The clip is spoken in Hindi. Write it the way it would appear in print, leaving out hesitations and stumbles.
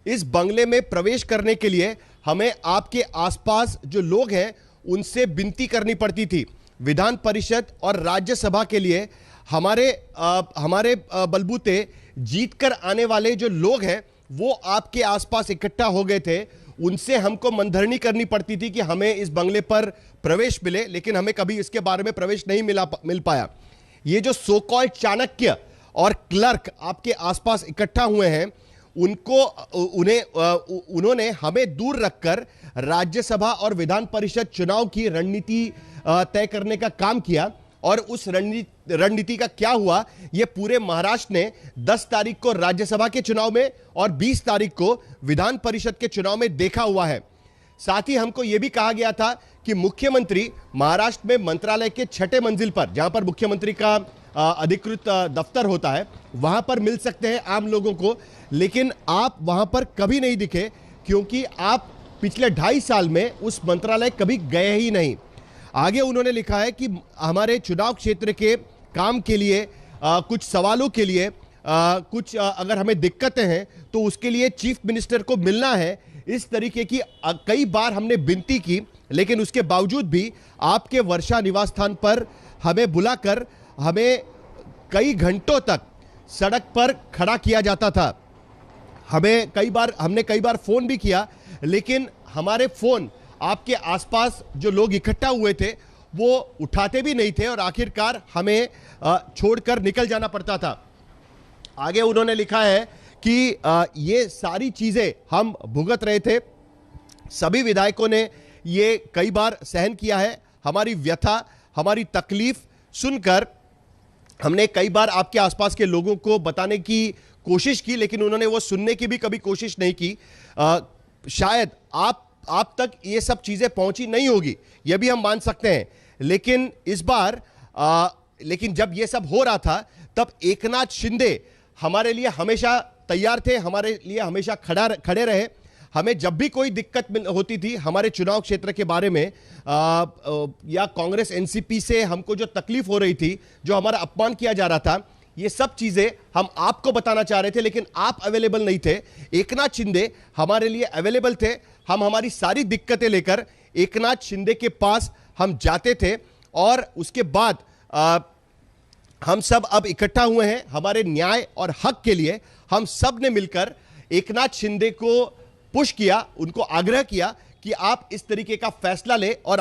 इस बंगले में प्रवेश करने के लिए हमें आपके आसपास जो लोग हैं उनसे विनती करनी पड़ती थी। विधान परिषद और राज्यसभा के लिए हमारे बलबूते जीतकर आने वाले जो लोग हैं वो आपके आसपास इकट्ठा हो गए थे। उनसे हमको मनधरनी करनी पड़ती थी कि हमें इस बंगले पर प्रवेश मिले, लेकिन हमें कभी इसके बारे में प्रवेश नहीं मिल पाया। ये जो सो कॉल्ड चाणक्य और क्लर्क आपके आसपास इकट्ठा हुए हैं, उन्होंने हमें दूर रखकर राज्यसभा और विधान परिषद चुनाव की रणनीति तय करने का काम किया। और उस रणनीति का क्या हुआ, यह पूरे महाराष्ट्र ने 10 तारीख को राज्यसभा के चुनाव में और 20 तारीख को विधान परिषद के चुनाव में देखा हुआ है। साथ ही हमको यह भी कहा गया था कि मुख्यमंत्री महाराष्ट्र में मंत्रालय के 6ठे मंजिल पर, जहां पर मुख्यमंत्री का अधिकृत दफ्तर होता है, वहां पर मिल सकते हैं आम लोगों को, लेकिन आप वहां पर कभी नहीं दिखे क्योंकि आप पिछले 2.5 साल में उस मंत्रालय कभी गए ही नहीं। आगे उन्होंने लिखा है कि हमारे चुनाव क्षेत्र के काम के लिए कुछ सवालों के लिए अगर हमें दिक्कतें हैं तो उसके लिए चीफ मिनिस्टर को मिलना है। इस तरीके की कई बार हमने विनती की, लेकिन उसके बावजूद भी आपके वर्षा निवास स्थान पर हमें बुलाकर हमें कई घंटों तक सड़क पर खड़ा किया जाता था। हमने कई बार फोन भी किया, लेकिन हमारे फोन आपके आसपास जो लोग इकट्ठा हुए थे वो उठाते भी नहीं थे और आखिरकार हमें छोड़कर निकल जाना पड़ता था। आगे उन्होंने लिखा है कि ये सारी चीजें हम भुगत रहे थे। सभी विधायकों ने ये कई बार सहन किया है। हमारी व्यथा, हमारी तकलीफ सुनकर हमने कई बार आपके आसपास के लोगों को बताने की कोशिश की, लेकिन उन्होंने वो सुनने की भी कभी कोशिश नहीं की। शायद आप तक ये सब चीजें पहुंची नहीं होगी, यह भी हम मान सकते हैं। लेकिन इस बार लेकिन जब ये सब हो रहा था तब एकनाथ शिंदे हमारे लिए हमेशा तैयार थे, हमारे लिए हमेशा खड़े रहे। हमें जब भी कोई दिक्कत होती थी हमारे चुनाव क्षेत्र के बारे में या कांग्रेस एनसीपी से हमको जो तकलीफ हो रही थी, जो हमारा अपमान किया जा रहा था, ये सब चीजें हम आपको बताना चाह रहे थे, लेकिन आप अवेलेबल नहीं थे। एकनाथ शिंदे हमारे लिए अवेलेबल थे। हम हमारी सारी दिक्कतें लेकर एकनाथ शिंदे के पास हम जाते थे और उसके बाद हम सब अब इकट्ठा हुए हैं हमारे न्याय और हक के लिए। हम सब ने मिलकर एकनाथ शिंदे को पुश किया, उनको आग्रह किया कि आप इस तरीके का फैसला लें और